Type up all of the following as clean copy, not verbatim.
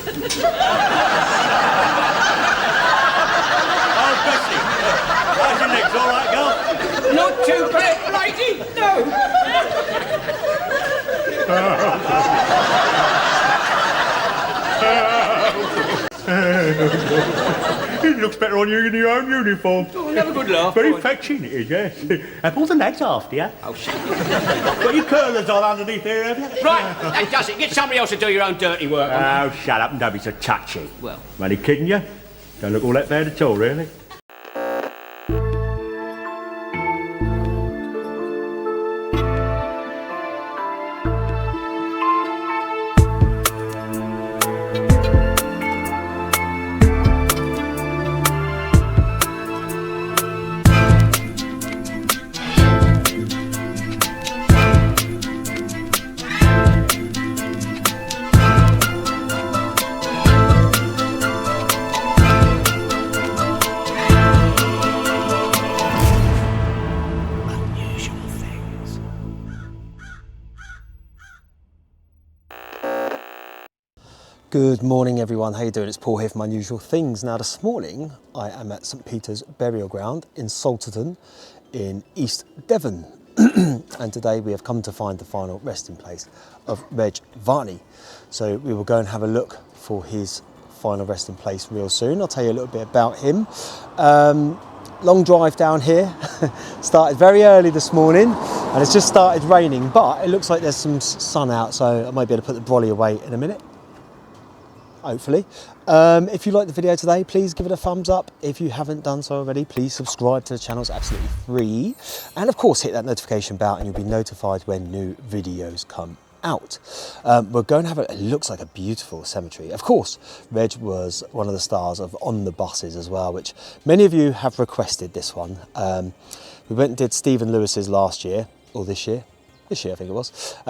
Oh, Bessie. How's your legs, all right, girl? Not too bad, lady, no. It looks better on you in your own uniform. Oh, have a good laugh. Very fetching it is, yes. Have all the lads after you. Oh, shut up. Got your curlers on underneath there, have you? Right, that does it. Get somebody else to do your own dirty work. Oh, shut up and don't be so touchy. Well. I'm only kidding you. Don't look all that bad at all, really. Good morning everyone, how you doing? It's Paul here from Unusual Things. Now this morning I am at St Peter's Burial Ground in Salterton in East Devon and today we have come to find the final resting place of Reg Varney. So we will go and have a look for his final resting place real soon. I'll tell you a little bit about him. Long drive down here, started very early this morning and it's just started raining, but it looks like there's some sun out, so I might be able to put the brolly away in a minute. Hopefully. If you like the video today, please give it a thumbs up. If you haven't done so already, please subscribe to the channel, it's absolutely free. And of course, hit that notification bell and you'll be notified when new videos come out. We're going to have it looks like a beautiful cemetery. Of course, Reg was one of the stars of On the Buses as well, which many of you have requested this one. We went and did Stephen Lewis's last year, or this year I think it was.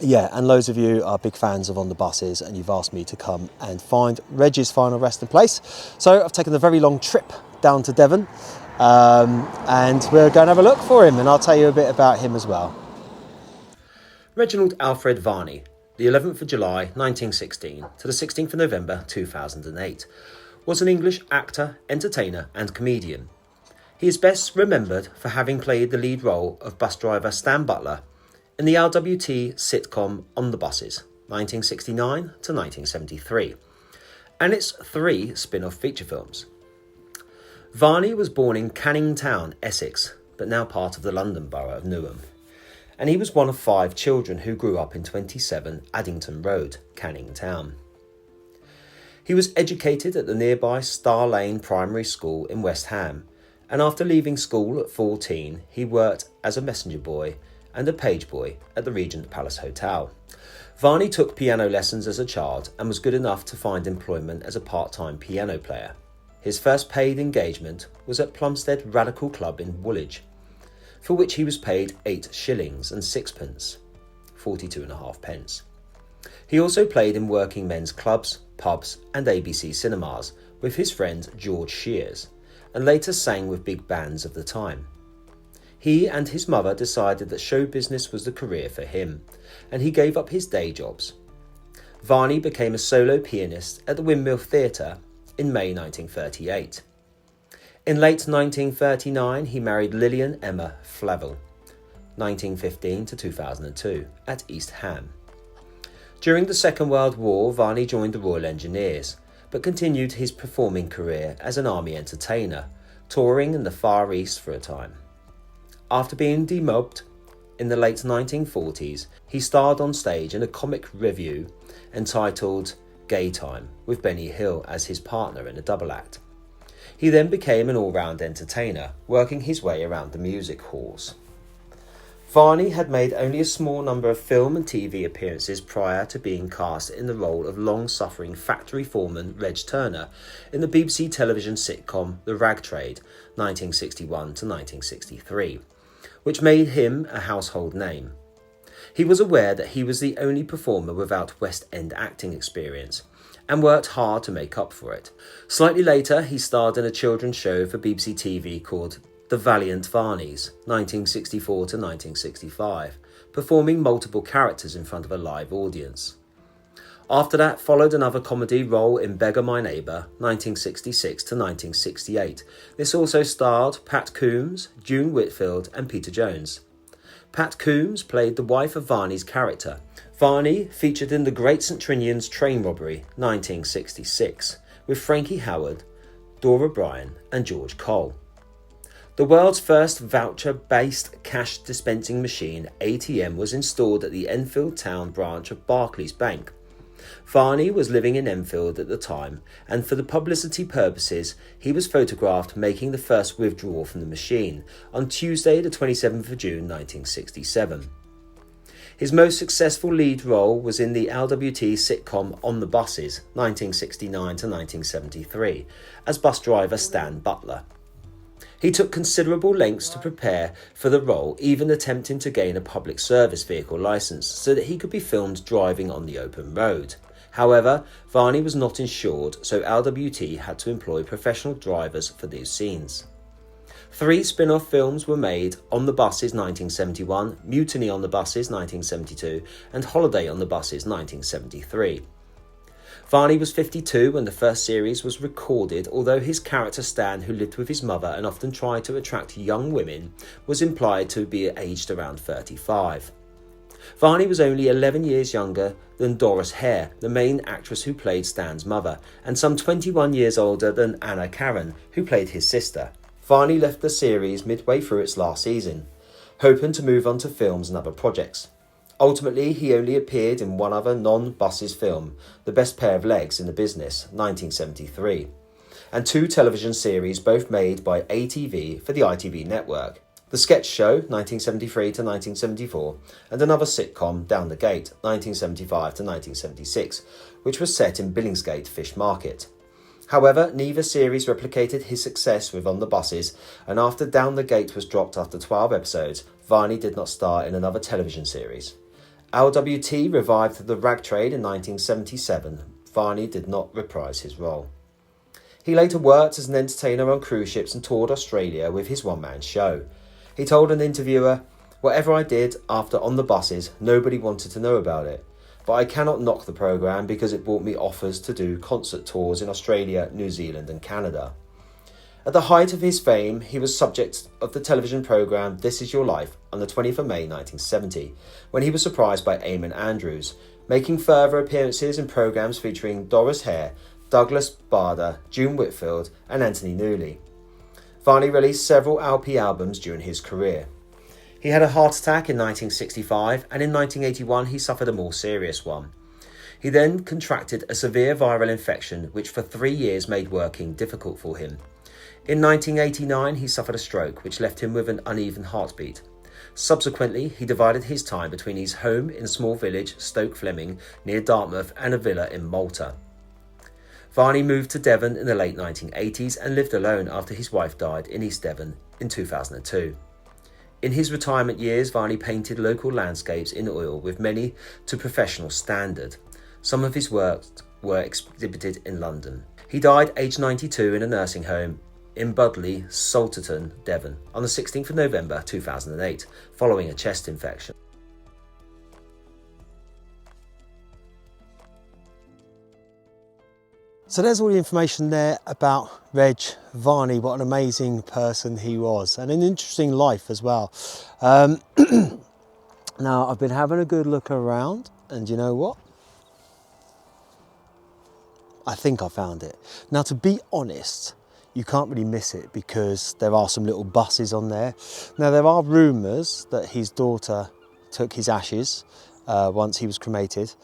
Yeah, and loads of you are big fans of On the Buses and you've asked me to come and find Reg's final resting place. So I've taken a very long trip down to Devon and we're going to have a look for him and I'll tell you a bit about him as well. Reginald Alfred Varney, the 11th of July 1916 to the 16th of November 2008, was an English actor, entertainer and comedian. He is best remembered for having played the lead role of bus driver Stan Butler in the LWT sitcom On the Buses, 1969 to 1973, and its 3 spin-off feature films. Varney was born in Canning Town, Essex, but now part of the London borough of Newham, and he was one of 5 children who grew up in 27 Addington Road, Canning Town. He was educated at the nearby Star Lane Primary School in West Ham, and after leaving school at 14, he worked as a messenger boy and a page boy at the Regent Palace Hotel. Varney took piano lessons as a child and was good enough to find employment as a part-time piano player. His first paid engagement was at Plumstead Radical Club in Woolwich, for which he was paid 8 shillings and 6pence, 42.5 pence. He also played in working men's clubs, pubs and ABC cinemas with his friend George Shears, and later sang with big bands of the time. He and his mother decided that show business was the career for him, and he gave up his day jobs. Varney became a solo pianist at the Windmill Theatre in May 1938. In late 1939, he married Lillian Emma Flavel, 1915 to 2002, at East Ham. During the Second World War, Varney joined the Royal Engineers, but continued his performing career as an army entertainer, touring in the Far East for a time. After being demobbed in the late 1940s, he starred on stage in a comic revue entitled Gay Time, with Benny Hill as his partner in a double act. He then became an all-round entertainer, working his way around the music halls. Varney had made only a small number of film and TV appearances prior to being cast in the role of long-suffering factory foreman Reg Turner in the BBC television sitcom The Rag Trade, 1961 to 1963. Which made him a household name. He was aware that he was the only performer without West End acting experience, and worked hard to make up for it. Slightly later, he starred in a children's show for BBC TV called The Valiant Varneys, 1964 to 1965, performing multiple characters in front of a live audience. After that followed another comedy role in Beggar My Neighbour, 1966 to 1968. This also starred Pat Coombs, June Whitfield and Peter Jones. Pat Coombs played the wife of Varney's character. Varney featured in The Great St Trinian's Train Robbery, 1966, with Frankie Howard, Dora Bryan and George Cole. The world's first voucher-based cash dispensing machine, ATM, was installed at the Enfield Town branch of Barclays Bank. Varney was living in Enfield at the time, and for the publicity purposes, he was photographed making the first withdrawal from the machine on Tuesday, the 27th of June 1967. His most successful lead role was in the LWT sitcom On the Buses, 1969 to 1973, as bus driver Stan Butler. He took considerable lengths to prepare for the role, even attempting to gain a public service vehicle licence so that he could be filmed driving on the open road. However, Varney was not insured, so LWT had to employ professional drivers for these scenes. 3 spin-off films were made: On the Buses 1971, Mutiny on the Buses 1972 and Holiday on the Buses 1973. Varney was 52 when the first series was recorded, although his character Stan, who lived with his mother and often tried to attract young women, was implied to be aged around 35. Varney was only 11 years younger than Doris Hare, the main actress who played Stan's mother, and some 21 years older than Anna Karen, who played his sister. Varney left the series midway through its last season, hoping to move on to films and other projects. Ultimately, he only appeared in one other non-Buses film, The Best Pair of Legs in the Business, 1973, and 2 television series, both made by ATV for the ITV network. The Sketch Show, 1973 to 1974, and another sitcom, Down the Gate, 1975 to 1976, which was set in Billingsgate Fish Market. However, neither series replicated his success with On the Buses, and after Down the Gate was dropped after 12 episodes, Varney did not star in another television series. LWT revived the rag trade in 1977. Varney did not reprise his role. He later worked as an entertainer on cruise ships and toured Australia with his one-man show. He told an interviewer, "Whatever I did after On the Buses, nobody wanted to know about it. But I cannot knock the programme because it brought me offers to do concert tours in Australia, New Zealand and Canada." At the height of his fame, he was subject of the television programme This Is Your Life on the 20th of May 1970, when he was surprised by Eamon Andrews, making further appearances in programmes featuring Doris Hare, Douglas Bader, June Whitfield and Anthony Newley. Varney released several LP albums during his career. He had a heart attack in 1965, and in 1981 he suffered a more serious one. He then contracted a severe viral infection, which for 3 years made working difficult for him. In 1989, he suffered a stroke, which left him with an uneven heartbeat. Subsequently, he divided his time between his home in a small village, Stoke Fleming, near Dartmouth, and a villa in Malta. Varney moved to Devon in the late 1980s and lived alone after his wife died in East Devon in 2002. In his retirement years, Varney painted local landscapes in oil, with many to professional standard. Some of his works were exhibited in London. He died aged 92 in a nursing home in Budley, Salterton, Devon, on the 16th of November 2008, following a chest infection. So there's all the information there about Reg Varney, what an amazing person he was, and an interesting life as well. Now, I've been having a good look around, and you know what? I think I found it. Now, to be honest, you can't really miss it because there are some little buses on there. Now, there are rumours that his daughter took his ashes once he was cremated.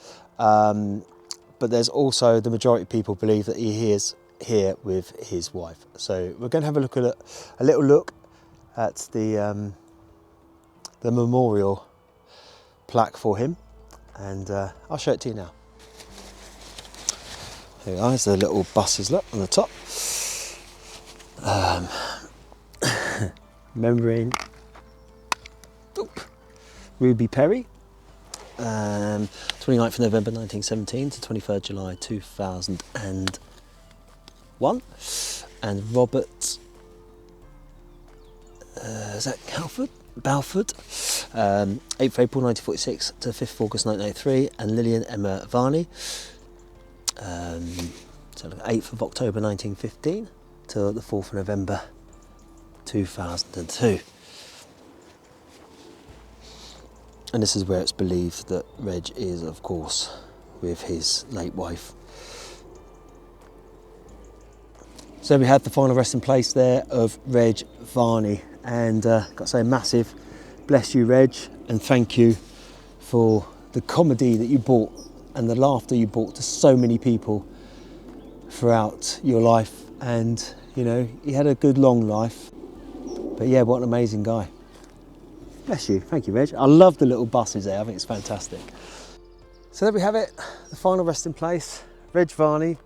But there's also, the majority of people believe that he is here with his wife. So we're going to have a look at a little look at the memorial plaque for him, and I'll show it to you now. There we are, there's the little buses, look, on the top. Remembering Ruby Perry. 29th of November 1917 to 23rd July 2001, and Robert is that Balford, 8th April 1946 to 5th August 1983, and Lillian Emma Varney, So 8th of October 1915 to the 4th of November 2002. And this is where it's believed that Reg is, of course, with his late wife. So we had the final resting place there of Reg Varney, and got to say a massive bless you, Reg, and thank you for the comedy that you brought and the laughter you brought to so many people throughout your life. And you know, he had a good long life, but yeah, what an amazing guy. Bless you, thank you, Reg. I love the little buses there, I think it's fantastic. So there we have it, the final resting place, Reg Varney.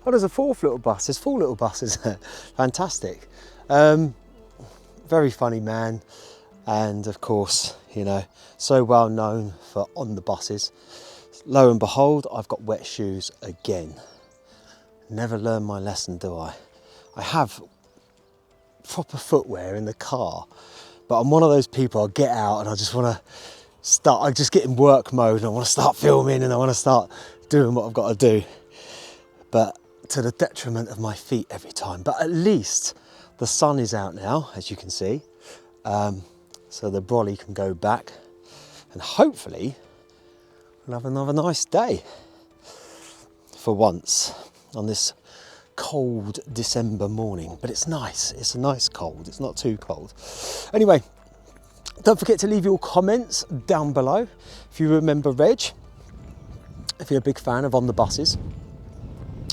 Oh, there's a fourth little bus, there's 4 little buses there. Fantastic. Very funny man, and of course, you know, so well known for on the buses. Lo and behold, I've got wet shoes again. Never learn my lesson, do I? I have proper footwear in the car, but I'm one of those people, I'll get out and I just want to start, I just get in work mode and I want to start filming and I want to start doing what I've got to do. But to the detriment of my feet every time. But at least the sun is out now, as you can see. So the brolly can go back and hopefully we'll have another nice day for once on this cold December morning. But it's nice, it's a nice cold, it's not too cold. Anyway, don't forget to leave your comments down below if you remember Reg, if you're a big fan of On the Buses.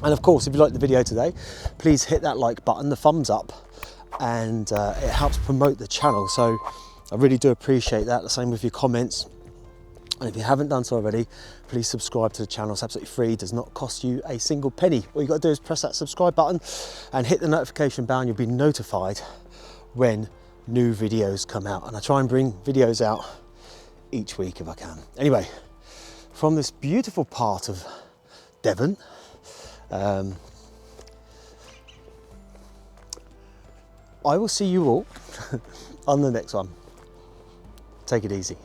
And of course, if you liked the video today, please hit that like button, the thumbs up, and it helps promote the channel. So I really do appreciate that. The same with your comments. And if you haven't done so already, please subscribe to the channel. It's absolutely free, does not cost you a single penny. All you got to do is press that subscribe button and hit the notification bell, and you'll be notified when new videos come out. And I try and bring videos out each week if I can. Anyway, from this beautiful part of Devon, I will see you all on the next one. Take it easy.